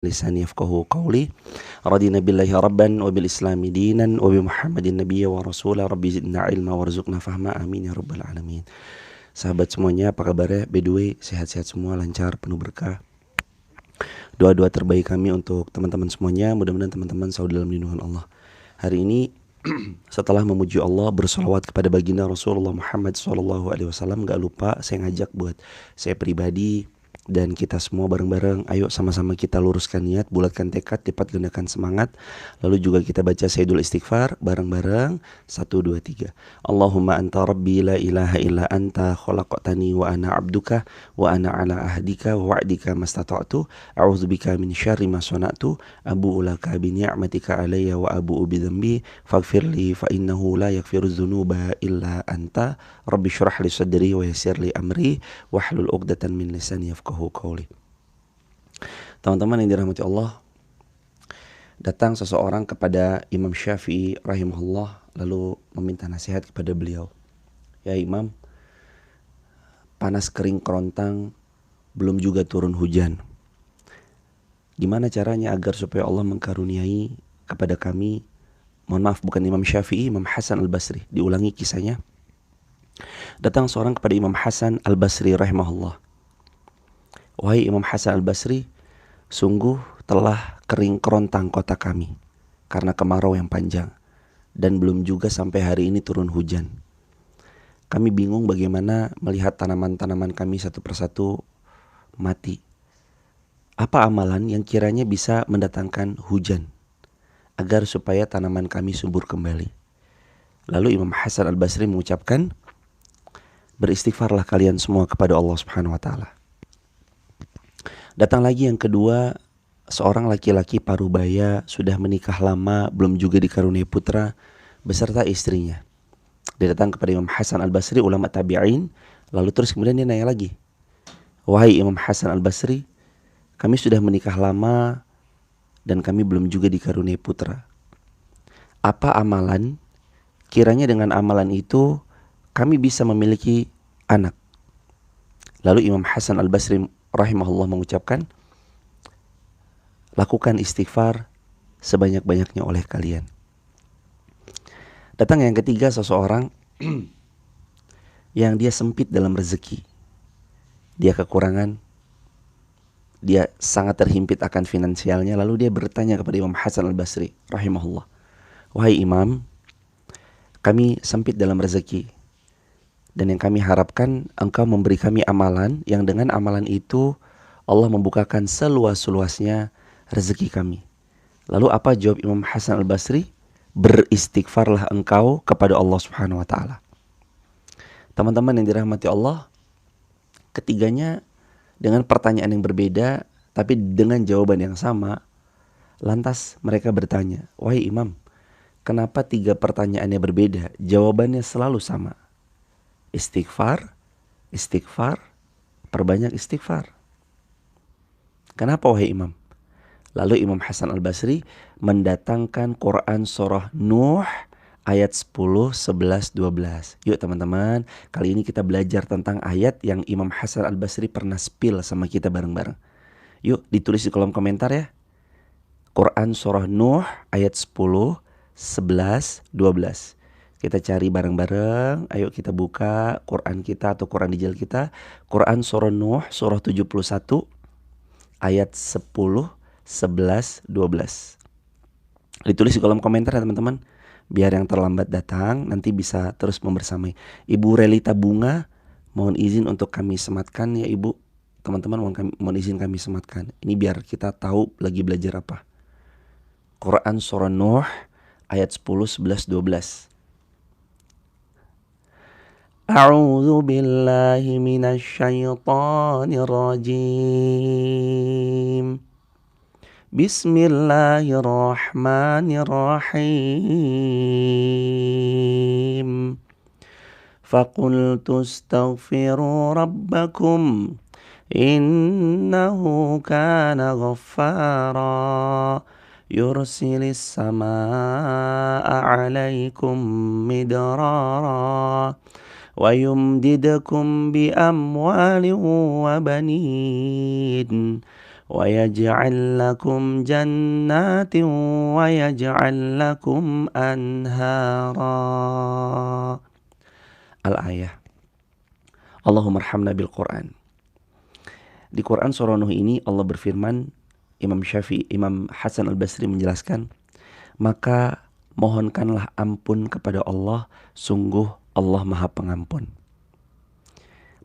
lisani yafqahu qawli. Radina billahi rabban wa bil islami dinan wa bi Muhammadin nabiyya wa rasula. Rabbi zidna ilma warzuqna fahma, amin ya rabbal alamin. Sahabat semuanya, apa kabarnya? By the way, sehat-sehat semua, lancar, penuh berkah. Doa-doa terbaik kami untuk teman-teman semuanya. Mudah-mudahan teman-teman selalu dalam lindungan Allah. Hari ini setelah memuji Allah, bersolawat kepada baginda Rasulullah Muhammad SAW, gak lupa saya ngajak buat saya pribadi dan kita semua bareng-bareng, ayo sama-sama kita luruskan niat, bulatkan tekad, lipat gandakan semangat. Lalu juga kita baca Sayyidul Istighfar bareng-bareng. 1, 2, 3. Allahumma anta rabbi la ilaha illa anta khalaqtani wa ana abduka wa ana ala ahdika wa wa'dika mastata'tu a'udzubika min syarri ma sana'tu abu'u laka bi ni'matika alayya wa abu'u bi dhanbi faghfirli fa innahu la yaghfiru dzunuba illa anta rabbi syrah li sadri wa yassir li amri wahlul 'uqdatan min lisani yafqahu qawli. Teman-teman yang dirahmati Allah, datang seseorang kepada Imam Syafi'i rahimahullah lalu meminta nasihat kepada beliau. Ya Imam, panas kering kerontang, belum juga turun hujan. Gimana caranya agar supaya Allah mengkaruniai kepada kami, mohon maaf bukan Imam Syafi'i, Imam Hasan al-Basri. Diulangi kisahnya. Datang seorang kepada Imam Hasan al-Basri rahimahullah. Wahai Imam Hasan al-Basri, sungguh telah kering kerontang kota kami karena kemarau yang panjang dan belum juga sampai hari ini turun hujan. Kami bingung bagaimana melihat tanaman-tanaman kami satu persatu mati. Apa amalan yang kiranya bisa mendatangkan hujan agar supaya tanaman kami subur kembali? Lalu Imam Hasan al-Basri mengucapkan, beristighfarlah kalian semua kepada Allah Subhanahu wa taala. Datang lagi yang kedua, seorang laki-laki parubaya sudah menikah lama, belum juga dikaruniai putra beserta istrinya. Dia datang kepada Imam Hasan al-Basri, ulama tabi'in, lalu terus kemudian dia nanya lagi, wahai Imam Hasan al-Basri, kami sudah menikah lama dan kami belum juga dikaruniai putra. Apa amalan? Kiranya dengan amalan itu kami bisa memiliki anak. Lalu Imam Hasan al-Basri rahimahullah mengucapkan, lakukan istighfar sebanyak-banyaknya oleh kalian. Datang yang ketiga, seseorang yang dia sempit dalam rezeki. Dia kekurangan, dia sangat terhimpit akan finansialnya. Lalu dia bertanya kepada Imam Hasan al-Basri rahimahullah, wahai Imam, kami sempit dalam rezeki dan yang kami harapkan engkau memberi kami amalan yang dengan amalan itu Allah membukakan seluas-luasnya rezeki kami. Lalu apa jawab Imam Hasan al-Basri? Beristighfarlah engkau kepada Allah Subhanahu wa taala. Teman-teman yang dirahmati Allah, ketiganya dengan pertanyaan yang berbeda tapi dengan jawaban yang sama. Lantas mereka bertanya, wahai Imam, kenapa 3 pertanyaannya berbeda? Jawabannya selalu sama. Istighfar, istighfar, perbanyak istighfar. Kenapa wahai Imam? Lalu Imam Hasan al-Basri mendatangkan Quran surah Nuh ayat 10, 11, 12. Yuk teman-teman, kali ini kita belajar tentang ayat yang Imam Hasan al-Basri pernah spill sama kita bareng-bareng. Yuk ditulis di kolom komentar ya. Quran surah Nuh ayat 10, 11, 12. Kita cari bareng-bareng. Ayo kita buka Quran kita atau Quran digital kita. Quran surah Nuh surah 71 ayat 10, 11, 12. Ditulis di kolom komentar ya teman-teman. Biar yang terlambat datang nanti bisa terus membersamai. Ibu Relita Bunga, mohon izin untuk kami sematkan ya Ibu. Teman-teman mohon izin kami sematkan. Ini biar kita tahu lagi belajar apa. Quran surah Nuh ayat 10, 11, 12. A'udzu billahi minasy syaithanir rajim. Bismillahirrahmanirrahim. Faqultu astaghfiru rabbakum innahu kana ghaffara yursilis samaa'a 'alaikum midrara wa yumdidukum bi amwalin wa banin ويجعل لكم جنات ويجعل لكم أنهارا. Al-ayah. Allahumma arhamna bil Quran. Di Quran surah Nuh ini Allah berfirman, Imam Hasan al-Basri menjelaskan, maka mohonkanlah ampun kepada Allah, sungguh Allah Maha Pengampun.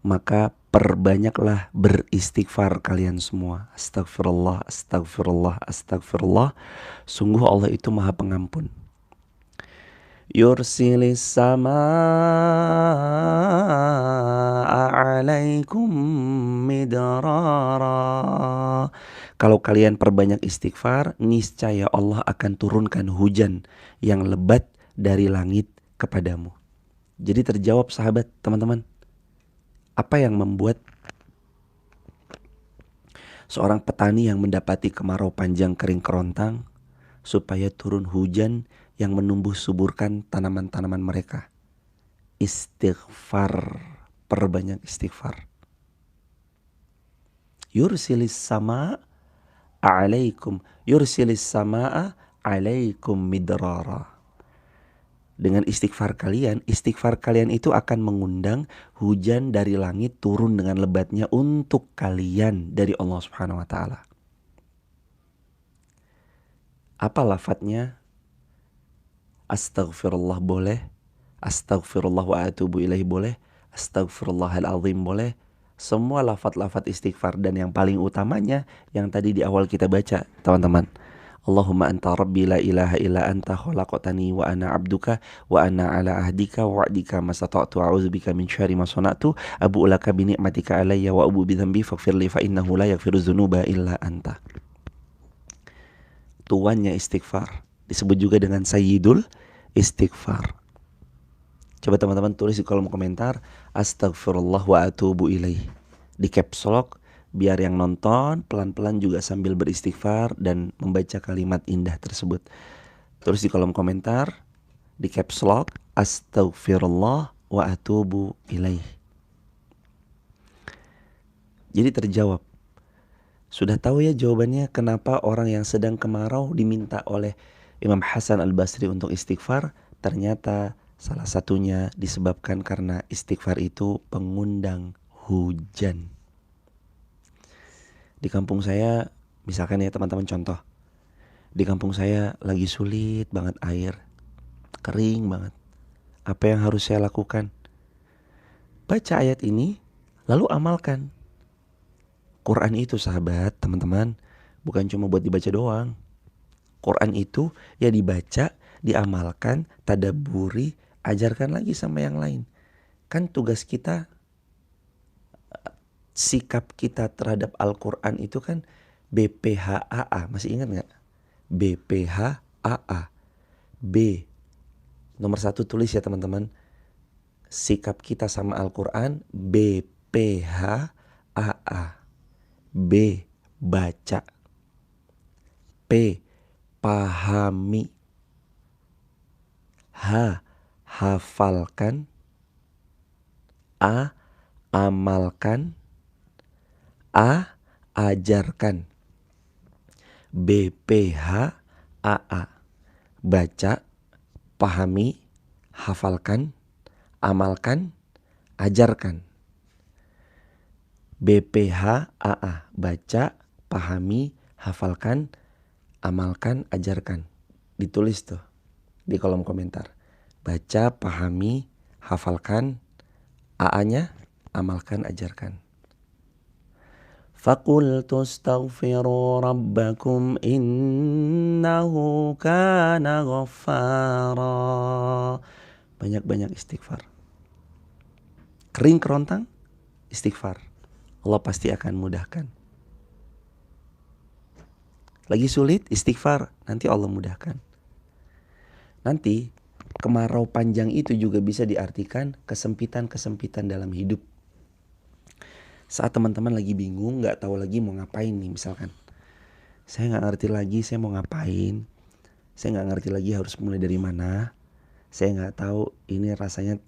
Maka perbanyaklah beristighfar kalian semua. Astagfirullah, astagfirullah, astagfirullah. Sungguh Allah itu Maha Pengampun. Yursilis samaa alaikum midrara. Kalau kalian perbanyak istighfar, niscaya Allah akan turunkan hujan yang lebat dari langit kepadamu. Jadi terjawab sahabat, teman-teman. Apa yang membuat seorang petani yang mendapati kemarau panjang kering kerontang supaya turun hujan yang menumbuh suburkan tanaman-tanaman mereka? Istighfar, perbanyak istighfar. Yursilis samaa alaikum midrara. Dengan istighfar kalian itu akan mengundang hujan dari langit turun dengan lebatnya untuk kalian dari Allah Subhanahu wa taala. Apa lafadznya? Astaghfirullah boleh, astaghfirullah wa atubu ilaih boleh, astaghfirullahal azim boleh. Semua lafadz-lafadz istighfar, dan yang paling utamanya yang tadi di awal kita baca, teman-teman. Allahumma anta rabbi la ilaha illa anta khalaqtani wa ana abduka wa ana ala ahdika wa wa'dika masata'tu a'udzubika min syarri ma sana'tu abu'u laka bi ni'matika alayya wa abu'u bi dzambi faghfirli fa innahu la yaghfiru dzunuba illa anta. Tuannya istighfar disebut juga dengan sayyidul istighfar. Coba teman-teman tulis di kolom komentar astagfirullah wa atubu ilaih di caps lock, biar yang nonton pelan-pelan juga sambil beristighfar dan membaca kalimat indah tersebut. Tulis di kolom komentar di caps lock astagfirullah wa atubu ilaih. Jadi terjawab. Sudah tahu ya jawabannya kenapa orang yang sedang kemarau diminta oleh Imam Hasan al-Basri untuk istighfar? Ternyata salah satunya disebabkan karena istighfar itu pengundang hujan. Di kampung saya, misalkan ya teman-teman contoh, di kampung saya lagi sulit banget air, kering banget. Apa yang harus saya lakukan? Baca ayat ini, lalu amalkan. Quran itu sahabat, teman-teman, bukan cuma buat dibaca doang. Quran itu ya dibaca, diamalkan, tadabburi, ajarkan lagi sama yang lain. Kan tugas kita, sikap kita terhadap Al-Quran itu kan BPHAA. Masih ingat gak? BPHAA. B. Nomor 1 tulis ya teman-teman. Sikap kita sama Al-Quran BPHAA. B. Baca. P. Pahami. H. Hafalkan. A. Amalkan. A. Ajarkan. BPHAA. Baca, pahami, hafalkan, amalkan, ajarkan. BPHAA. Baca, pahami, hafalkan, amalkan, ajarkan. Ditulis tuh di kolom komentar. Baca, pahami, hafalkan, AA-nya amalkan, ajarkan. Faqultu astaghfiru rabbakum innahu kana ghaffara. Banyak-banyak istighfar. Kering kerontang, istighfar. Allah pasti akan mudahkan. Lagi sulit, istighfar, nanti Allah mudahkan. Nanti kemarau panjang itu juga bisa diartikan kesempitan-kesempitan dalam hidup. Saat teman-teman lagi bingung, gak tahu lagi mau ngapain nih misalkan. Saya gak ngerti lagi saya mau ngapain. Saya gak ngerti lagi harus mulai dari mana. Saya gak tahu ini rasanya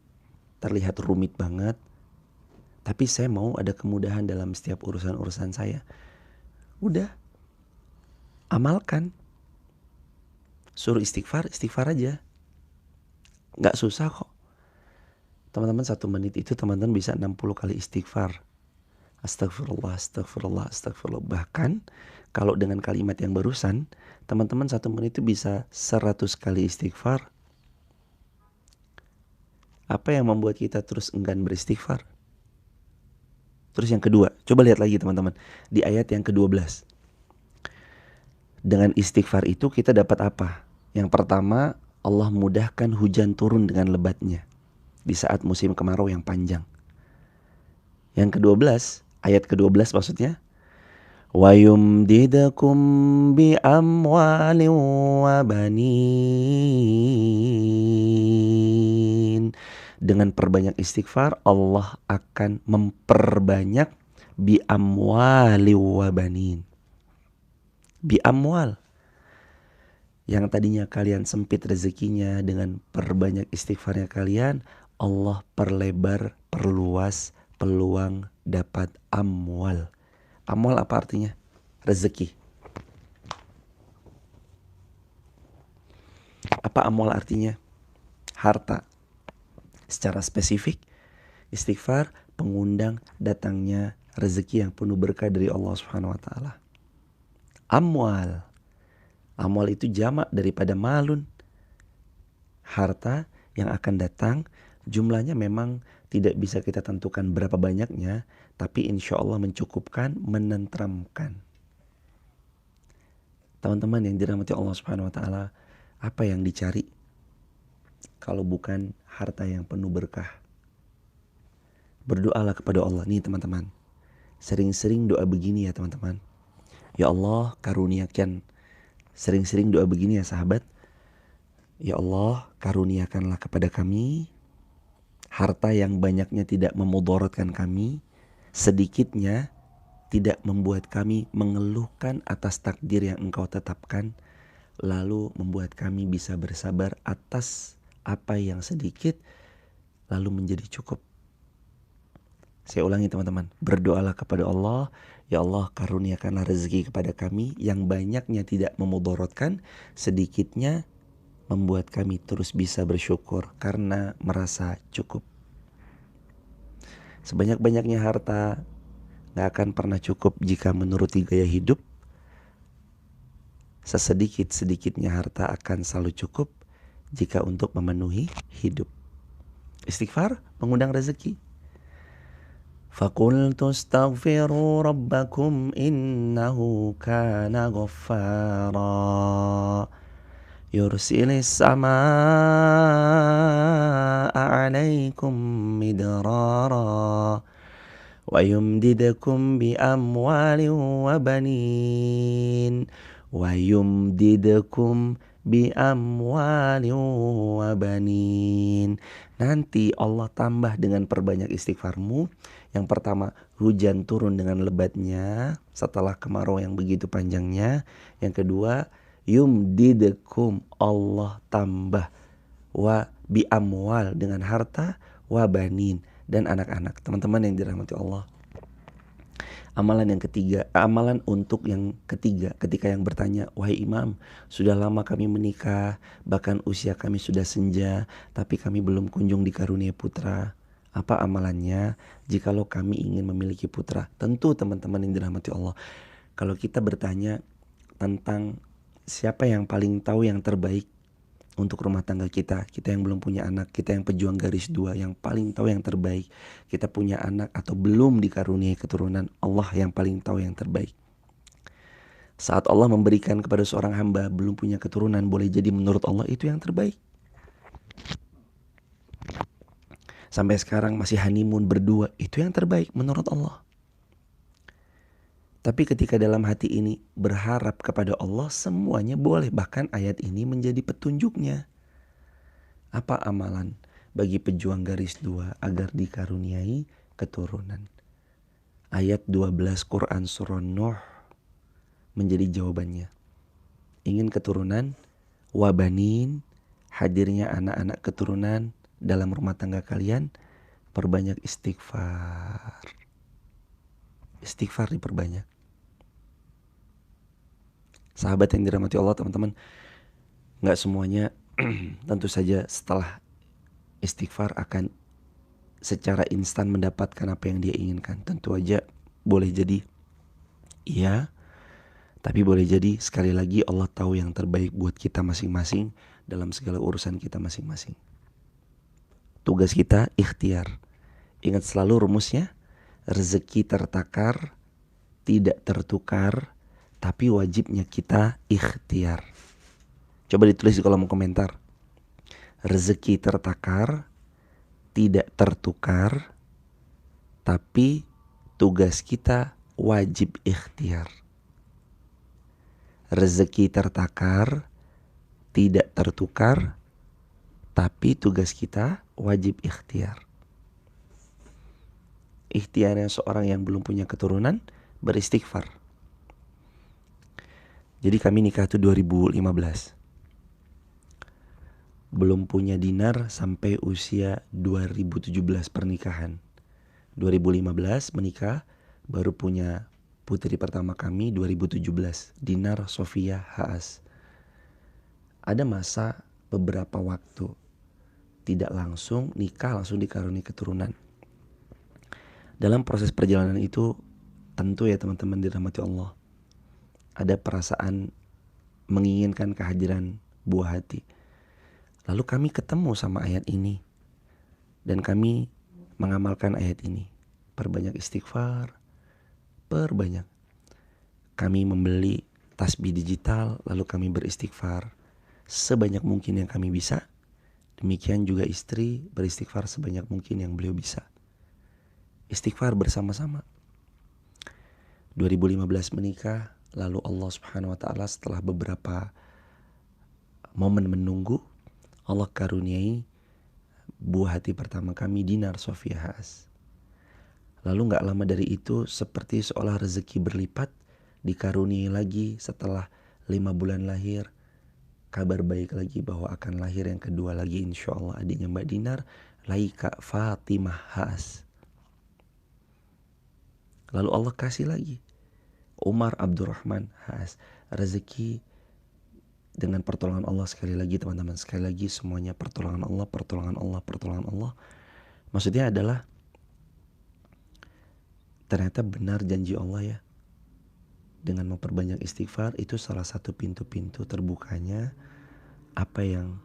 terlihat rumit banget. Tapi saya mau ada kemudahan dalam setiap urusan-urusan saya. Udah, amalkan. Suruh istighfar, istighfar aja. Gak susah kok. Teman-teman 1 menit itu teman-teman bisa 60 kali istighfar. Astagfirullah, astagfirullah, astagfirullah. Bahkan kalau dengan kalimat yang barusan, teman-teman 1 menit itu bisa 100 kali istighfar. Apa yang membuat kita terus enggan beristighfar? Terus yang kedua, coba lihat lagi teman-teman. Di ayat yang ke-12. Dengan istighfar itu kita dapat apa? Yang pertama, Allah mudahkan hujan turun dengan lebatnya di saat musim kemarau yang panjang. Yang ke-12, ayat ke-12 maksudnya, wa yumdidakum bi amwalin wa banin. Dengan perbanyak istighfar, Allah akan memperbanyak bi amwali wa banin. Bi amwal, yang tadinya kalian sempit rezekinya, dengan perbanyak istighfarnya kalian, Allah perlebar, perluas peluang dapat amwal. Amwal apa artinya? Rezeki. Apa amwal artinya? Harta. Secara spesifik, istighfar pengundang datangnya rezeki yang penuh berkah dari Allah Subhanahu wa taala. Amwal. Amwal itu jamak daripada malun. Harta yang akan datang, jumlahnya memang tidak bisa kita tentukan berapa banyaknya, tapi insya Allah mencukupkan, menenteramkan. Teman-teman yang dirahmati Allah Subhanahu wa taala, apa yang dicari kalau bukan harta yang penuh berkah? Berdoalah kepada Allah. Nih teman-teman, sering-sering doa begini ya teman-teman. Ya Allah, karuniakan. Sering-sering doa begini ya sahabat. Ya Allah, karuniakanlah kepada kami harta yang banyaknya tidak memudaratkan kami, sedikitnya tidak membuat kami mengeluhkan atas takdir yang Engkau tetapkan, lalu membuat kami bisa bersabar atas apa yang sedikit, lalu menjadi cukup. Saya ulangi teman-teman, berdoalah kepada Allah, ya Allah karuniakanlah rezeki kepada kami yang banyaknya tidak memudaratkan, sedikitnya membuat kami terus bisa bersyukur karena merasa cukup. Sebanyak-banyaknya harta gak akan pernah cukup jika menuruti gaya hidup. Sesedikit-sedikitnya harta akan selalu cukup jika untuk memenuhi hidup. Istighfar mengundang rezeki. Faqultu astaghfiru rabbakum innahu kana ghaffara yursilis samaa alaikum midrara wa yumdidakum bi amwalin wa banin wa yumdidakum bi amwalin wa banin. Nanti Allah tambah dengan perbanyak istighfarmu. Yang pertama, hujan turun dengan lebatnya setelah kemarau yang begitu panjangnya. Yang kedua, yumdidakum, Allah tambah, wa bi amwal, dengan harta, wa banin, dan anak-anak. Teman-teman yang dirahmati Allah, amalan yang ketiga, amalan untuk yang ketiga, ketika yang bertanya, wahai imam, sudah lama kami menikah, bahkan usia kami sudah senja, tapi kami belum kunjung dikarunia putra. Apa amalannya jikalau kami ingin memiliki putra? Tentu teman-teman yang dirahmati Allah, kalau kita bertanya tentang siapa yang paling tahu yang terbaik untuk rumah tangga kita yang belum punya anak, kita yang pejuang garis 2, yang paling tahu yang terbaik. Kita punya anak atau belum dikaruniai keturunan, Allah yang paling tahu yang terbaik. Saat Allah memberikan kepada seorang hamba belum punya keturunan, boleh jadi menurut Allah itu yang terbaik. Sampai sekarang masih honeymoon berdua, itu yang terbaik menurut Allah. Tapi ketika dalam hati ini berharap kepada Allah, semuanya boleh. Bahkan ayat ini menjadi petunjuknya. Apa amalan bagi pejuang garis 2 agar dikaruniai keturunan? Ayat 12 Quran surah Nuh menjadi jawabannya. Ingin keturunan? Wabanin, hadirnya anak-anak keturunan dalam rumah tangga kalian, perbanyak istighfar. Istighfar diperbanyak. Sahabat yang dirahmati Allah, teman-teman, gak semuanya tentu saja setelah istighfar akan secara instan mendapatkan apa yang dia inginkan. Tentu aja boleh jadi iya, tapi boleh jadi sekali lagi Allah tahu yang terbaik buat kita masing-masing dalam segala urusan kita masing-masing. Tugas kita ikhtiar. Ingat selalu rumusnya, rezeki tertakar, tidak tertukar, tapi wajibnya kita ikhtiar. Coba ditulis di kolom komentar. Rezeki tertakar, tidak tertukar, tapi tugas kita wajib ikhtiar. Rezeki tertakar, tidak tertukar, tapi tugas kita wajib ikhtiar. Ikhtiarnya seorang yang belum punya keturunan, beristighfar. Jadi kami nikah itu 2015. Belum punya dinar sampai usia 2017 pernikahan. 2015 menikah, baru punya putri pertama kami 2017, Dinar Sofia Haas. Ada masa beberapa waktu tidak langsung nikah, langsung dikaruniai keturunan. Dalam proses perjalanan itu tentu ya teman-teman dirahmati Allah, ada perasaan menginginkan kehadiran buah hati. Lalu kami ketemu sama ayat ini dan kami mengamalkan ayat ini. Perbanyak istighfar, perbanyak. Kami membeli tasbih digital, lalu kami beristighfar sebanyak mungkin yang kami bisa. Demikian juga istri beristighfar sebanyak mungkin yang beliau bisa. Istighfar bersama-sama. 2015 menikah, lalu Allah Subhanahu wa taala setelah beberapa momen menunggu, Allah karuniai buah hati pertama kami, Dinar Sofia Haas. Lalu gak lama dari itu, seperti seolah rezeki berlipat, dikaruniai lagi setelah 5 bulan lahir, kabar baik lagi bahwa akan lahir yang kedua lagi, insya Allah adiknya Mbak Dinar, Laika Fatimah Haas. Lalu Allah kasih lagi Umar Abdurrahman Haas. Rezeki dengan pertolongan Allah. Sekali lagi teman-teman, sekali lagi semuanya pertolongan Allah, pertolongan Allah, pertolongan Allah. Maksudnya adalah ternyata benar janji Allah ya. Dengan memperbanyak istighfar itu salah satu pintu-pintu terbukanya apa yang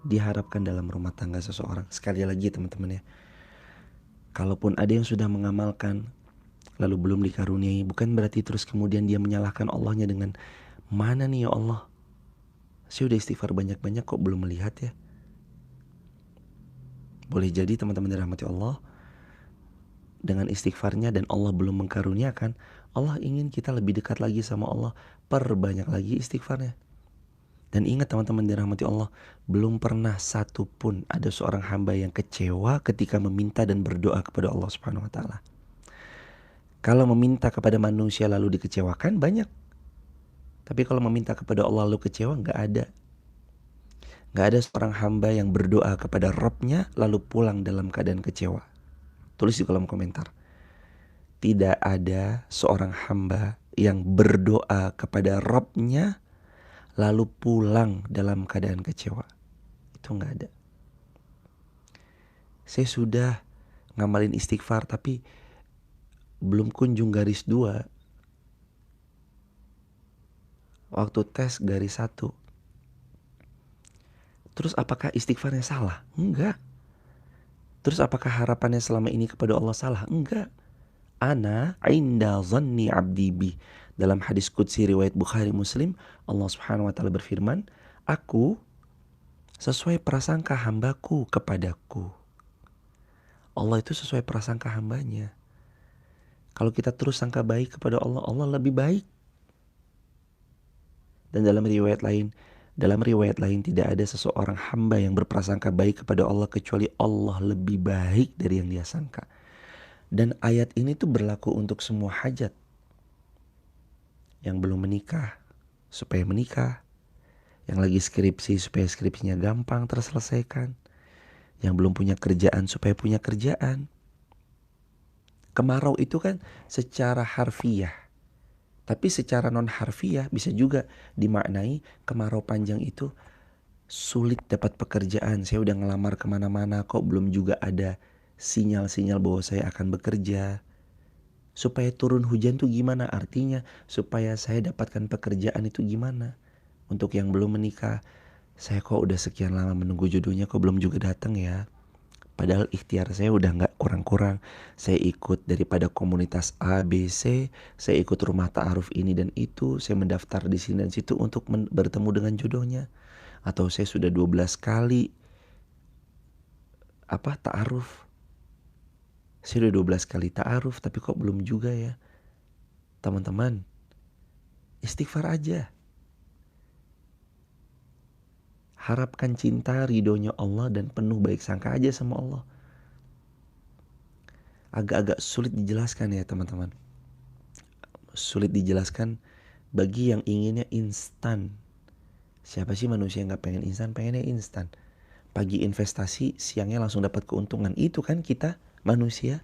diharapkan dalam rumah tangga seseorang. Sekali lagi teman-teman ya, kalaupun ada yang sudah mengamalkan lalu belum dikaruniai, bukan berarti terus kemudian dia menyalahkan Allahnya dengan, mana nih ya Allah, saya udah istighfar banyak-banyak kok belum melihat ya. Boleh jadi teman-teman dirahmati Allah, dengan istighfarnya dan Allah belum mengkaruniakan, Allah ingin kita lebih dekat lagi sama Allah, perbanyak lagi istighfarnya. Dan ingat teman-teman dirahmati Allah, belum pernah satu pun ada seorang hamba yang kecewa ketika meminta dan berdoa kepada Allah Subhanahu wa taala. Kalau meminta kepada manusia lalu dikecewakan banyak. Tapi kalau meminta kepada Allah lalu kecewa, gak ada. Gak ada seorang hamba yang berdoa kepada Rabbnya lalu pulang dalam keadaan kecewa. Tulis di kolom komentar. Tidak ada seorang hamba yang berdoa kepada Rabbnya lalu pulang dalam keadaan kecewa. Itu gak ada. Saya sudah ngamalin istighfar tapi belum kunjung garis 2. Waktu tes garis 1. Terus apakah istighfarnya salah? Enggak. Terus apakah harapannya selama ini kepada Allah salah? Enggak. Ana inda zanni abdi bi. Dalam hadis qudsi riwayat Bukhari Muslim, Allah Subhanahu wa taala berfirman, aku sesuai prasangka hambaku kepadaku. Allah itu sesuai prasangka hambanya. Kalau kita terus sangka baik kepada Allah, Allah lebih baik. Dan dalam riwayat lain tidak ada seseorang hamba yang berprasangka baik kepada Allah kecuali Allah lebih baik dari yang dia sangka. Dan ayat ini tuh berlaku untuk semua hajat. Yang belum menikah supaya menikah, yang lagi skripsi supaya skripsinya gampang terselesaikan, yang belum punya kerjaan supaya punya kerjaan. Kemarau itu kan secara harfiah Tapi secara non harfiah bisa juga dimaknai kemarau panjang itu sulit dapat pekerjaan. Saya udah ngelamar kemana-mana kok belum juga ada sinyal-sinyal bahwa saya akan bekerja. Supaya turun hujan tuh gimana? Artinya supaya saya dapatkan pekerjaan itu gimana? Untuk yang belum menikah, saya kok udah sekian lama menunggu jodohnya kok belum juga datang ya. Padahal ikhtiar saya udah gak kurang-kurang. Saya ikut daripada komunitas A, B, C. Saya ikut rumah ta'aruf ini dan itu. Saya mendaftar di sini dan situ untuk bertemu dengan jodohnya. Atau saya sudah 12 kali ta'aruf. Saya udah 12 kali ta'aruf tapi kok belum juga ya. Teman-teman, istighfar aja. Harapkan cinta ridhonya Allah dan penuh baik sangka aja sama Allah. Agak-agak sulit dijelaskan ya teman-teman. Sulit dijelaskan bagi yang inginnya instan. Siapa sih manusia yang gak pengen instan? Pengennya instan. Pagi investasi, siangnya langsung dapat keuntungan. Itu kan kita manusia.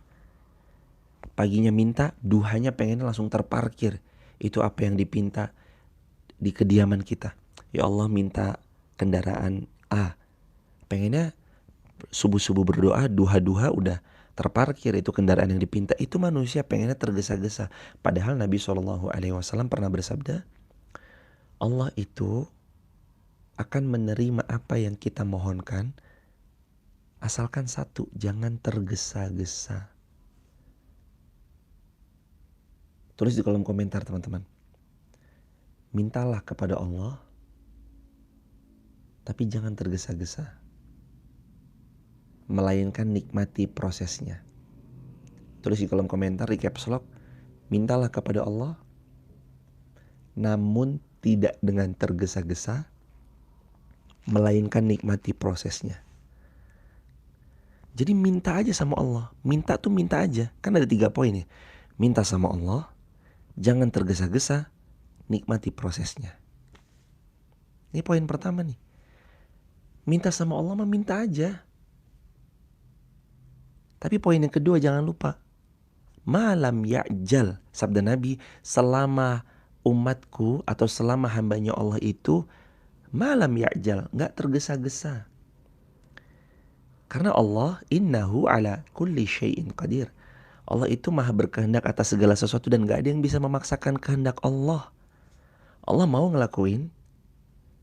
Paginya minta, duhanya pengennya langsung terparkir. Itu apa yang dipinta di kediaman kita. Ya Allah minta kendaraan A. Pengennya subuh-subuh berdoa, duha-duha udah terparkir itu kendaraan yang dipinta. Itu manusia pengennya tergesa-gesa. Padahal Nabi SAW pernah bersabda, Allah itu akan menerima apa yang kita mohonkan asalkan satu, jangan tergesa-gesa. Tulis di kolom komentar teman-teman. Mintalah kepada Allah tapi jangan tergesa-gesa. Melainkan nikmati prosesnya. Tulis di kolom komentar di caps lock, mintalah kepada Allah namun tidak dengan tergesa-gesa, melainkan nikmati prosesnya. Jadi minta aja sama Allah. Minta tuh minta aja. Kan ada 3 poin ya. Minta sama Allah, jangan tergesa-gesa, nikmati prosesnya. Ini poin pertama nih. Minta sama Allah mah minta aja. Tapi poin yang kedua jangan lupa. Malam ya'jal, sabda Nabi, selama umatku atau selama hambanya Allah itu malam ya'jal, gak tergesa-gesa. Karena Allah innahu ala kulli syai'in qadir. Allah itu maha berkehendak atas segala sesuatu dan gak ada yang bisa memaksakan kehendak Allah. Allah mau ngelakuin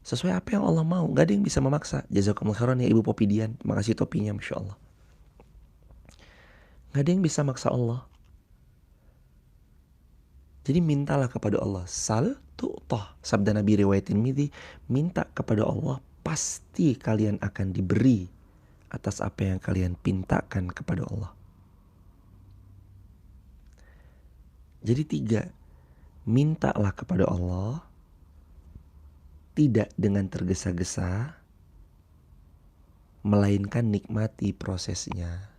sesuai apa yang Allah mau. Gak ada yang bisa memaksa. Jazakumullah khairan ya Ibu Popidian. Makasih topinya Masya Allah. Gak ada yang bisa maksa Allah. Jadi mintalah kepada Allah. Sal tu'tah. Sabda Nabi riwayat Tirmidzi, minta kepada Allah pasti kalian akan diberi atas apa yang kalian pintakan kepada Allah. Jadi 3, mintalah kepada Allah tidak dengan tergesa-gesa, melainkan nikmati prosesnya.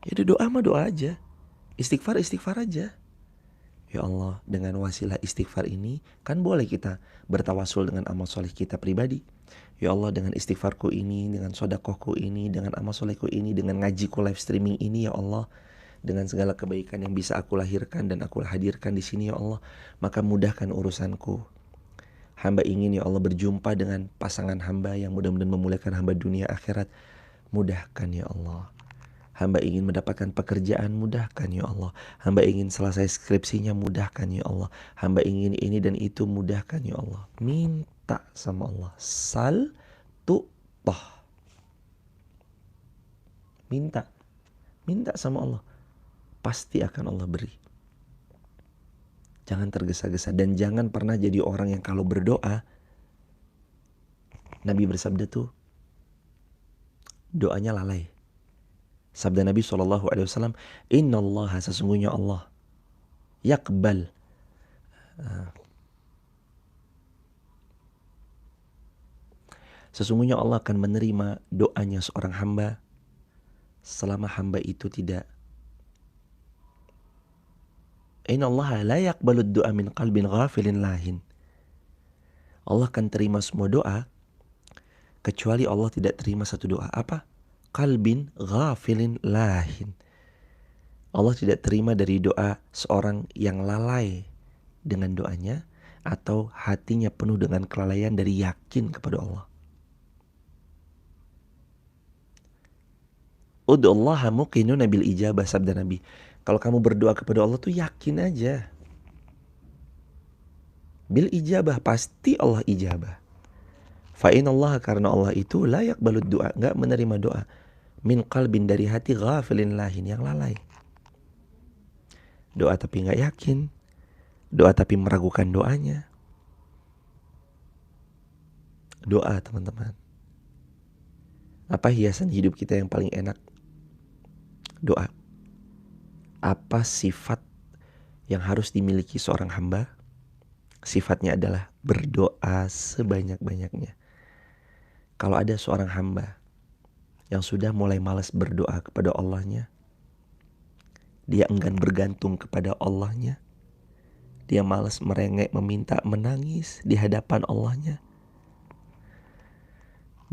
Ya doa mah doa aja. Istighfar aja. Ya Allah, dengan wasilah istighfar ini kan boleh kita bertawasul dengan amal soleh kita pribadi. Ya Allah, dengan istighfarku ini, dengan sodakohku ini, dengan amal solehku ini, dengan ngajiku live streaming ini ya Allah, dengan segala kebaikan yang bisa aku lahirkan dan aku hadirkan di sini ya Allah, maka mudahkan urusanku. Hamba ingin ya Allah berjumpa dengan pasangan hamba yang mudah-mudahan memuliakan hamba dunia akhirat. Mudahkan ya Allah. Hamba ingin mendapatkan pekerjaan, mudahkan ya Allah. Hamba ingin selesai skripsinya, mudahkan ya Allah. Hamba ingin ini dan itu, mudahkan ya Allah. Minta sama Allah. Sal tu'tah. Minta sama Allah. Pasti akan Allah beri. Jangan tergesa-gesa dan jangan pernah jadi orang yang kalau berdoa, Nabi bersabda tuh, doanya lalai. Sabda Nabi SAW, Innallaha, sesungguhnya Allah, yakbal, sesungguhnya Allah akan menerima doanya seorang hamba selama hamba itu tidak. Innallaha la yaqbalud du'a min qalbin ghafilin lahin. Allah akan terima semua doa kecuali Allah tidak terima satu doa. Apa? Qalbin ghafilin lahin. Allah tidak terima dari doa seorang yang lalai, dengan doanya, atau hatinya penuh dengan kelalaian dari yakin kepada Allah. Ud'ullaha muqinuna bil ijabah, sabda Nabi. Kalau kamu berdoa kepada Allah tuh yakin aja. Bil ijabah, pasti Allah ijabah. Fa innallaha, karena Allah itu la yaqbalud du'a, enggak menerima doa min qalbin, dari hati, ghafilin lahin, yang lalai. Doa tapi enggak yakin, doa tapi meragukan doanya. Doa, teman-teman. Apa hiasan hidup kita yang paling enak? Doa. Apa sifat yang harus dimiliki seorang hamba? Sifatnya adalah berdoa sebanyak-banyaknya. Kalau ada seorang hamba yang sudah mulai malas berdoa kepada Allahnya, dia enggan bergantung kepada Allahnya, dia malas merengek, meminta, menangis di hadapan Allahnya,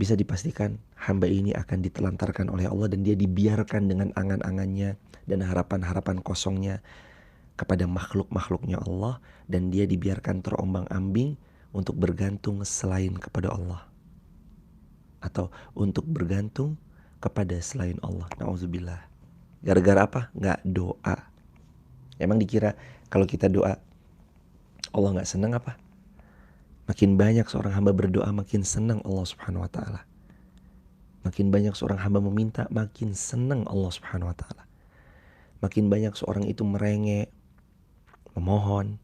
bisa dipastikan hamba ini akan ditelantarkan oleh Allah dan dia dibiarkan dengan angan-angannya dan harapan-harapan kosongnya kepada makhluk-makhluknya Allah, dan dia dibiarkan terombang-ambing untuk bergantung selain kepada Allah, atau untuk bergantung kepada selain Allah. Na'udzubillah. Gara-gara apa? Nggak doa. Emang dikira kalau kita doa Allah nggak senang apa? Makin banyak seorang hamba berdoa, makin senang Allah Subhanahu wa ta'ala. Makin banyak seorang hamba meminta, makin senang Allah Subhanahu wa ta'ala. Makin banyak seorang itu merengek, memohon,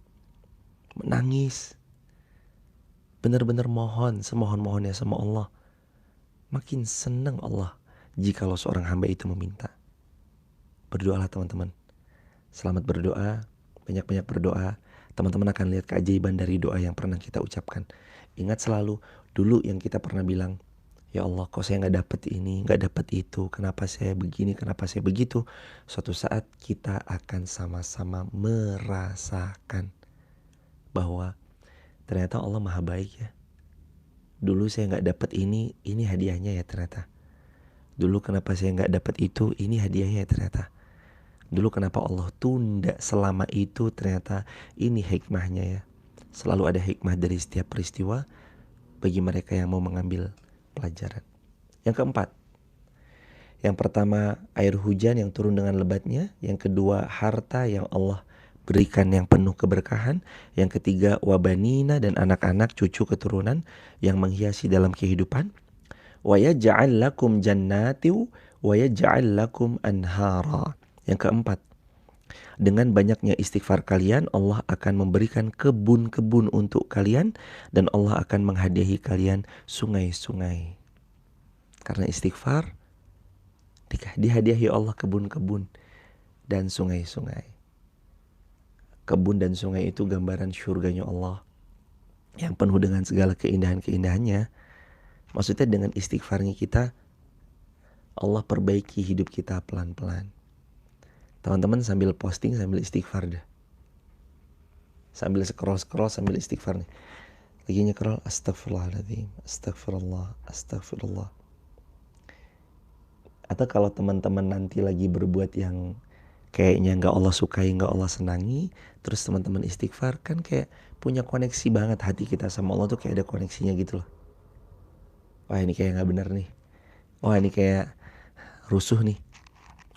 menangis, benar-benar mohon semohon-mohonnya sama Allah, makin senang Allah jikalau seorang hamba itu meminta. Berdoalah teman-teman. Selamat berdoa, banyak-banyak berdoa. Teman-teman akan lihat keajaiban dari doa yang pernah kita ucapkan. Ingat selalu, dulu yang kita pernah bilang, ya Allah, kok saya gak dapet ini, gak dapet itu, kenapa saya begini, kenapa saya begitu. Suatu saat kita akan sama-sama merasakan bahwa ternyata Allah maha baik ya. Dulu saya gak dapet ini hadiahnya ya ternyata. Dulu kenapa saya gak dapet itu, ini hadiahnya ya ternyata. Dulu kenapa Allah tunda selama itu, ternyata ini hikmahnya ya. Selalu ada hikmah dari setiap peristiwa bagi mereka yang mau mengambil pelajaran. Yang keempat, yang pertama air hujan yang turun dengan lebatnya. Yang kedua harta yang Allah berikan yang penuh keberkahan. Yang ketiga wabanina, dan anak-anak, cucu keturunan yang menghiasi dalam kehidupan. Wa yaj'al lakum jannati wa yaj'al lakum anhara. Yang keempat, dengan banyaknya istighfar kalian, Allah akan memberikan kebun-kebun untuk kalian, dan Allah akan menghadiahi kalian sungai-sungai. Karena istighfar, dihadiahi Allah kebun-kebun dan sungai-sungai. Kebun dan sungai itu gambaran syurganya Allah yang penuh dengan segala keindahan-keindahannya. Maksudnya dengan istighfarnya kita, Allah perbaiki hidup kita pelan-pelan. Teman-teman sambil posting, sambil istighfar dah. Sambil scroll-scroll, sambil istighfar nih. Lagi nyekrol, astagfirullahaladzim, astagfirullah, astagfirullah. Atau kalau teman-teman nanti lagi berbuat yang kayaknya gak Allah sukai, gak Allah senangi, terus teman-teman istighfar, kan kayak punya koneksi banget hati kita sama Allah tuh, kayak ada koneksinya gitu loh. Wah ini kayak gak benar nih. Wah ini kayak rusuh nih.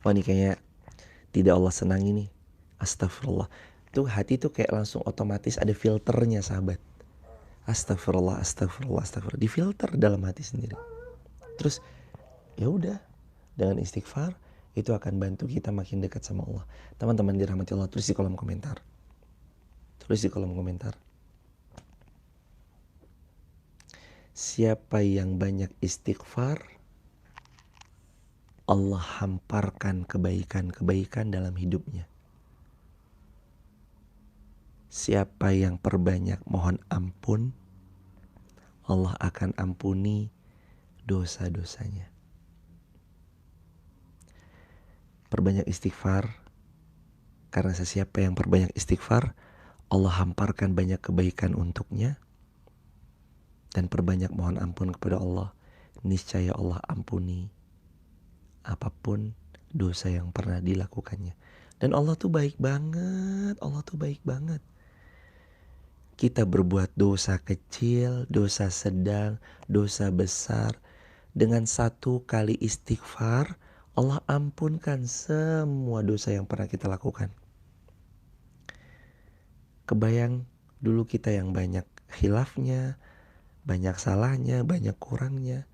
Wah ini kayak tidak Allah senangi nih. Astagfirullah. Tuh hati tuh kayak langsung otomatis ada filternya sahabat. Astagfirullah, astagfirullah, astagfirullah. Difilter dalam hati sendiri. Terus ya udah, dengan istighfar itu akan bantu kita makin dekat sama Allah. Teman-teman dirahmati Allah, tulis di kolom komentar. Tulis di kolom komentar. Siapa yang banyak istighfar, Allah hamparkan kebaikan-kebaikan dalam hidupnya. Siapa yang perbanyak mohon ampun, Allah akan ampuni dosa-dosanya. Perbanyak istighfar, karena sesiapa yang perbanyak istighfar, Allah hamparkan banyak kebaikan untuknya. Dan perbanyak mohon ampun kepada Allah, niscaya Allah ampuni apapun dosa yang pernah dilakukannya. Dan Allah tuh baik banget, Allah tuh baik banget. kita berbuat dosa kecil, dosa sedang, dosa besar, dengan satu kali istighfar, Allah ampunkan semua dosa yang pernah kita lakukan. Kebayang dulu kita yang banyak khilafnya, banyak salahnya, banyak kurangnya.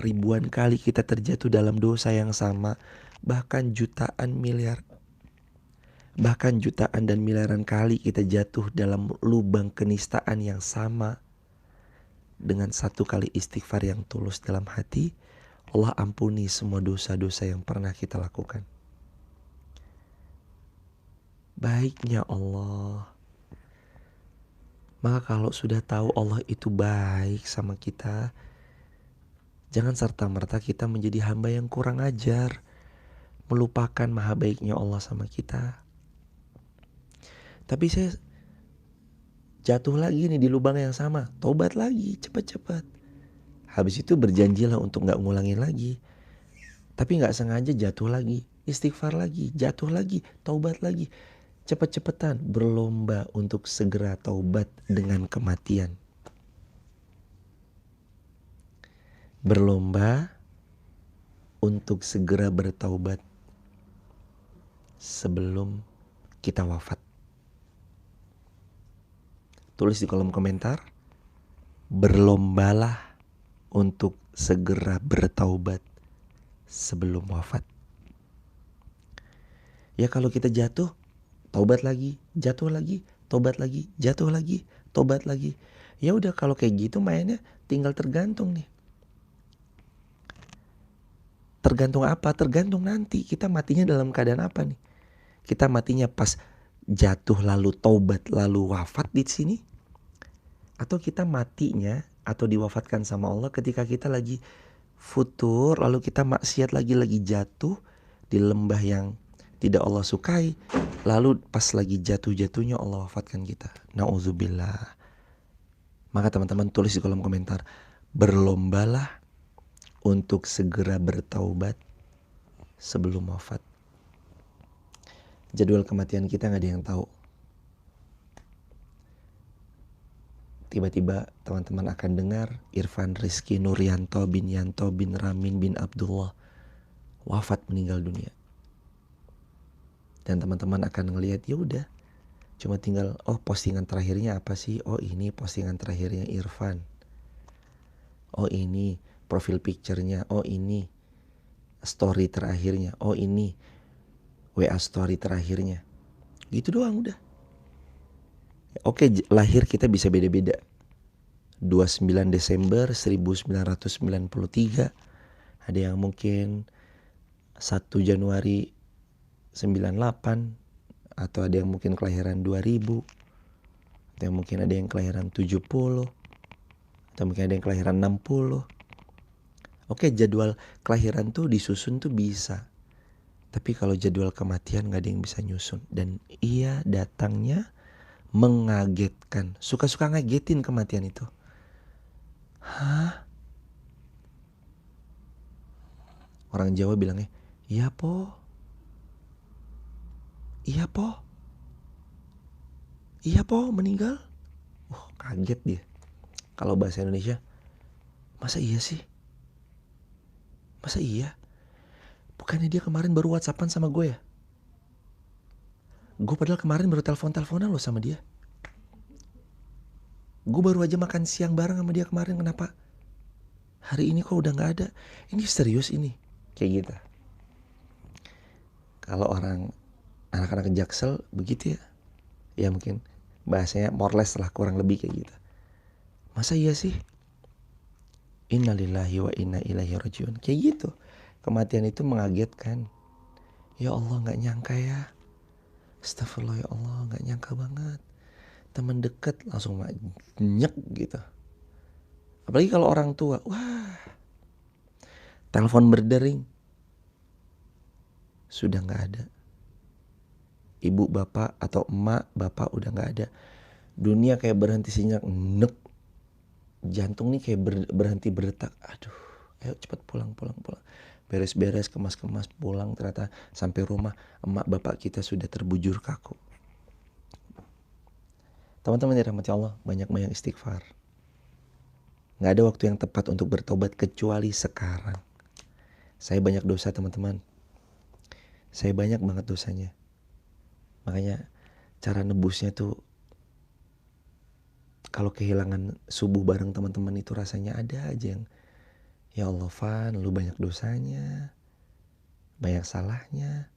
Ribuan kali kita terjatuh dalam dosa yang sama, bahkan jutaan dan miliaran kali kita jatuh dalam lubang kenistaan yang sama. Dengan satu kali istighfar yang tulus dalam hati, Allah ampuni semua dosa-dosa yang pernah kita lakukan. Baiknya Allah. Maka kalau sudah tahu Allah itu baik sama kita, jangan serta-merta kita menjadi hamba yang kurang ajar, melupakan maha baiknya Allah sama kita. Tapi saya jatuh lagi nih di lubang yang sama, tobat lagi cepat-cepat. Habis itu berjanjilah untuk gak ngulangin lagi. Tapi gak sengaja jatuh lagi, istighfar lagi, jatuh lagi, taubat lagi. Cepet-cepetan berlomba untuk segera taubat dengan kematian. Berlomba untuk segera bertaubat sebelum kita wafat. Tulis di kolom komentar, berlombalah untuk segera bertaubat sebelum wafat. Ya kalau kita jatuh, taubat lagi, jatuh lagi, taubat lagi, jatuh lagi, taubat lagi. Ya udah kalau kayak gitu mainnya tinggal tergantung nih. Tergantung apa? Tergantung nanti kita matinya dalam keadaan apa nih. Kita matinya pas jatuh lalu taubat lalu wafat di sini, atau kita matinya atau diwafatkan sama Allah ketika kita lagi futur lalu kita maksiat lagi jatuh di lembah yang tidak Allah sukai, lalu pas lagi jatuh-jatuhnya Allah wafatkan kita. Nauzubillah. Maka teman-teman tulis di kolom komentar, berlombalah untuk segera bertaubat sebelum wafat. Jadwal kematian kita gak ada yang tahu. Tiba-tiba teman-teman akan dengar Irfan Rizky Nuryanto bin Yanto bin Ramin bin Abdullah wafat, meninggal dunia. Dan teman-teman akan ngelihat, ya udah, cuma tinggal postingan terakhirnya apa sih? Oh ini postingan terakhirnya Irfan. Oh ini profil picture-nya. Oh ini story terakhirnya. Oh ini WA story terakhirnya. Gitu doang udah. Oke, lahir kita bisa beda-beda. 29 Desember 1993. Ada yang mungkin 1 Januari 98, atau ada yang mungkin kelahiran 2000, atau yang mungkin ada yang kelahiran 70, atau mungkin ada yang kelahiran 60. Oke, jadwal kelahiran tuh disusun tuh bisa. Tapi kalau jadwal kematian gak ada yang bisa nyusun. Dan ia datangnya mengagetkan. Suka-suka ngagetin kematian itu. Hah? Orang Jawa bilangnya, iya po. Iya po. Iya po meninggal. Kaget dia. Kalau bahasa Indonesia, masa iya sih? Masa iya? Bukannya dia kemarin baru WhatsAppan sama gue ya? Gue padahal kemarin baru telepon-teleponan loh sama dia. Gue baru aja makan siang bareng sama dia kemarin, kenapa hari ini kok udah gak ada? Ini serius ini. Kayak gitu. Kalau orang anak-anak Jaksel begitu ya. Ya mungkin bahasanya more less lah, kurang lebih kayak gitu. Masa iya sih? Innalillahi wa inna ilaihi rajiun. Kayak gitu. Kematian itu mengagetkan. Ya Allah, gak nyangka ya. Astagfirullah, ya Allah, gak nyangka banget. Teman dekat langsung nyek gitu. Apalagi kalau orang tua. Wah. Telepon berdering. Sudah gak ada. Ibu bapak atau emak bapak udah gak ada. Dunia kayak berhenti sejenak. Nek. Jantung nih kayak berhenti berdetak. Aduh, ayo cepat pulang. Beres-beres, kemas-kemas, pulang. Ternyata sampai rumah emak bapak kita sudah terbujur kaku. Teman-teman dirahmati Allah, banyak-banyak istighfar. Gak ada waktu yang tepat untuk bertobat kecuali sekarang. Saya banyak dosa teman-teman. Saya banyak banget dosanya. Makanya cara nebusnya tuh, kalau kehilangan subuh bareng teman-teman itu rasanya ada aja yang, ya Allah Van, lu banyak dosanya, banyak salahnya.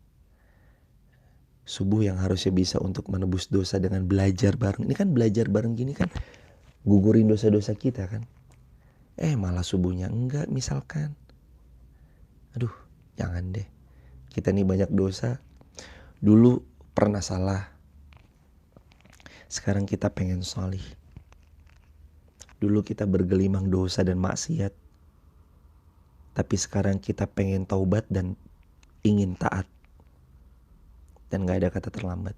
Subuh yang harusnya bisa untuk menebus dosa dengan belajar bareng. Ini kan belajar bareng gini kan gugurin dosa-dosa kita kan. Malah subuhnya enggak misalkan. Aduh, jangan deh. Kita nih banyak dosa. Dulu pernah salah. Sekarang kita pengen sholih. Dulu kita bergelimang dosa dan maksiat. Tapi sekarang kita pengen taubat dan ingin taat. Dan gak ada kata terlambat.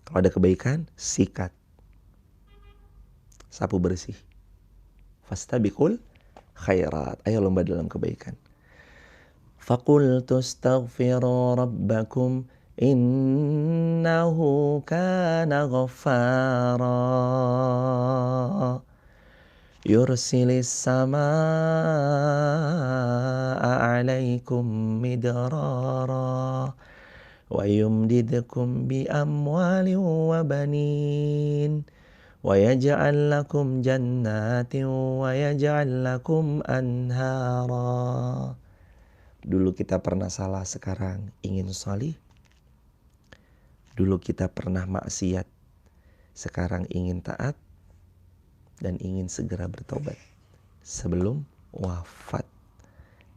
Kalau ada kebaikan, sikat. Sapu bersih. Fastabiqul khairat. Ayo lomba dalam kebaikan. Faqultu astaghfiru rabbakum innahu kana ghaffara. Yursilis samaa'a 'alaikum midrara wa yumdidkum bi amwalin wa banin wa yaj'al lakum jannatin wa yaj'al lakum anhara. Dulu kita pernah salah, sekarang ingin sholih. Dulu kita pernah maksiat, sekarang ingin taat dan ingin segera bertobat sebelum wafat.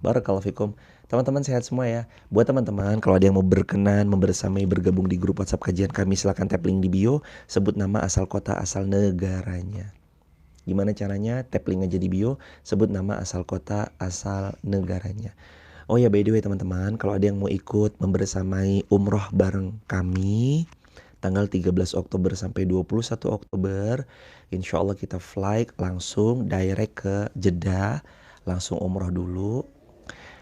Barakallahu fikum. Teman-teman sehat semua ya. Buat teman-teman kalau ada yang mau berkenan membersamai bergabung di grup WhatsApp kajian kami, silakan tap link di bio, sebut nama, asal kota, asal negaranya. Gimana caranya? Tap link aja di bio, sebut nama, asal kota, asal negaranya. Oh ya, by the way teman-teman, kalau ada yang mau ikut membersamai umroh bareng kami tanggal 13 Oktober sampai 21 Oktober, insya Allah kita flight langsung direct ke Jeddah, langsung umroh dulu.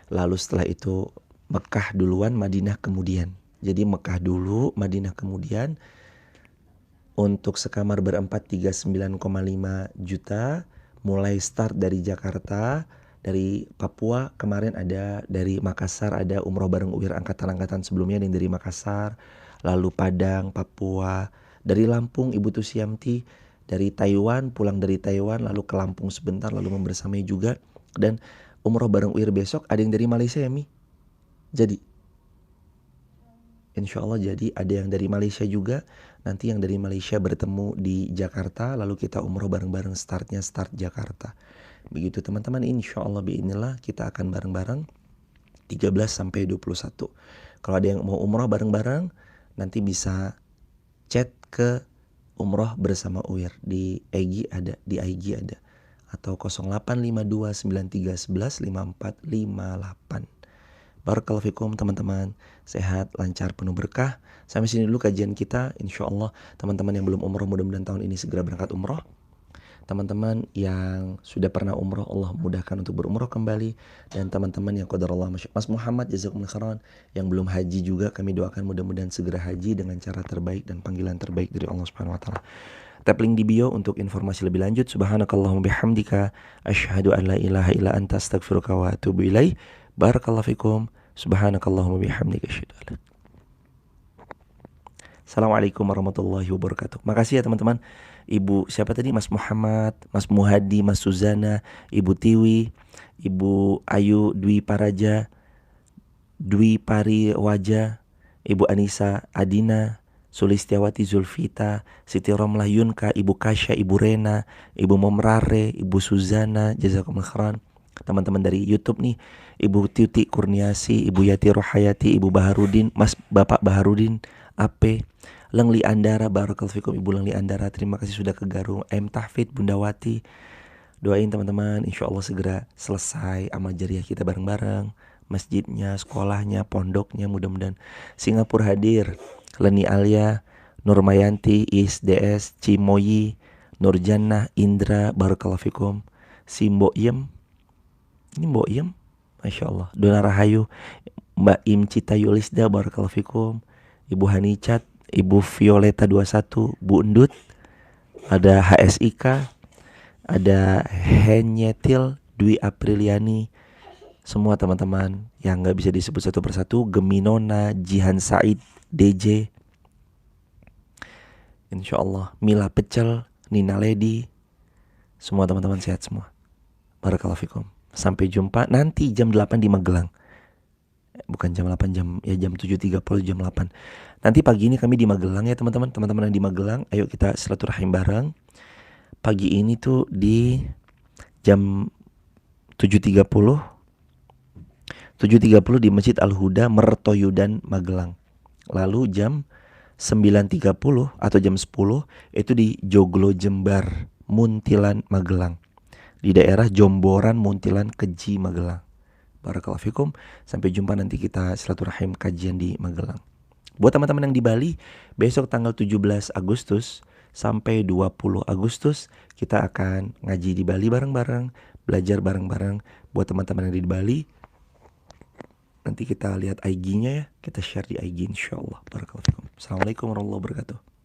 Lalu setelah itu Mekah duluan, Madinah kemudian. Jadi Mekah dulu, Madinah kemudian. Untuk sekamar berempat 39,5 juta. Mulai start dari Jakarta, dari Papua kemarin ada, dari Makassar ada umroh bareng UIR angkatan-angkatan sebelumnya yang dari Makassar. Lalu Padang, Papua. Dari Lampung Ibu Tusiamti. Dari Taiwan, pulang dari Taiwan lalu ke Lampung sebentar, lalu membersamai juga. Dan umroh bareng UIR besok ada yang dari Malaysia ya Mi? Jadi insya Allah jadi ada yang dari Malaysia juga. Nanti yang dari Malaysia bertemu di Jakarta, lalu kita umroh bareng-bareng, startnya start Jakarta. Begitu teman-teman, insya Allah biidznillah kita akan bareng-bareng 13 sampai 21. Kalau ada yang mau umroh bareng-bareng, nanti bisa chat ke umroh bersama UIR di IG ada, atau 085293115458. Barakallahu fikum teman-teman, sehat, lancar, penuh berkah. Sampai sini dulu kajian kita. Insya Allah teman-teman yang belum umroh mudah-mudahan tahun ini segera berangkat umroh. Teman-teman yang sudah pernah umroh, Allah mudahkan untuk berumroh kembali. Dan teman-teman yang qadarullah, Mas Muhammad jazakumullah khairan, yang belum haji juga kami doakan mudah-mudahan segera haji dengan cara terbaik dan panggilan terbaik dari Allah Subhanahu wa taala. Tap link di bio untuk informasi lebih lanjut. Subhanakallahumma bihamdika asyhadu an la ilaha illa anta astaghfiruka wa atubu ilaik. Barakallahu fikum. Subhanakallahumma bihamdika asyhadu an la. Assalamualaikum warahmatullahi wabarakatuh. Makasih ya teman-teman. Ibu siapa tadi? Mas Muhammad, Mas Muhadi, Mas Suzana, Ibu Tiwi, Ibu Ayu Dwi Paraja, Dwi Pari Waja, Ibu Anissa Adina, Sulistiawati Zulfita, Siti Romlah Yunka, Ibu Kasya, Ibu Rena, Ibu Momrare, Ibu Suzana, jazakumullah khairan. Teman-teman dari YouTube nih, Ibu Titi Kurniasi, Ibu Yati Rohayati, Ibu Baharudin, Mas Bapak Baharudin, AP, Lengli Andara, barakallahu fikum Ibu Lengli Andara, terima kasih sudah ke Garung. M Tahfid, Bundawati, doain teman-teman insya Allah segera selesai amal jariah kita bareng-bareng, masjidnya, sekolahnya, pondoknya, mudah-mudahan. Singapura hadir, Leni Alia, Nurmayanti, ISDS, Cimoyi, Nurjannah, Indra, barakallahu fikum. Simbo Iem, ini Mbok Iem, Masya Allah. Dona Rahayu, Mbak Im Cita Yulisda, barakallahu fikum. Ibu Hanicat, Ibu Violeta 21, Bu Endut, ada HSIK, ada Henyetil, Dwi Apriliani, semua teman-teman yang gak bisa disebut satu persatu, Geminona, Jihan Said, DJ, insyaallah, Mila Pecel, Nina Lady, semua teman-teman sehat semua. Barakallahu fikum. Sampai jumpa nanti jam 8 di Magelang. Bukan jam 8, jam 7.30, jam 8. Nanti pagi ini kami di Magelang ya teman-teman. Teman-teman yang di Magelang, ayo kita silaturahim bareng. Pagi ini tuh di jam 7.30 di Masjid Al-Huda, Mertoyudan, Magelang. Lalu jam 9.30 atau jam 10 itu di Joglo Jembar, Muntilan, Magelang. Di daerah Jomboran, Muntilan, Keji, Magelang. Barakallahu fikum. Sampai jumpa nanti kita silaturahim kajian di Magelang. Buat teman-teman yang di Bali, besok tanggal 17 Agustus sampai 20 Agustus kita akan ngaji di Bali bareng-bareng, belajar bareng-bareng. Buat teman-teman yang di Bali, nanti kita lihat IG-nya ya, kita share di IG insyaallah. Barakallahu fikum. Assalamualaikum warahmatullahi wabarakatuh.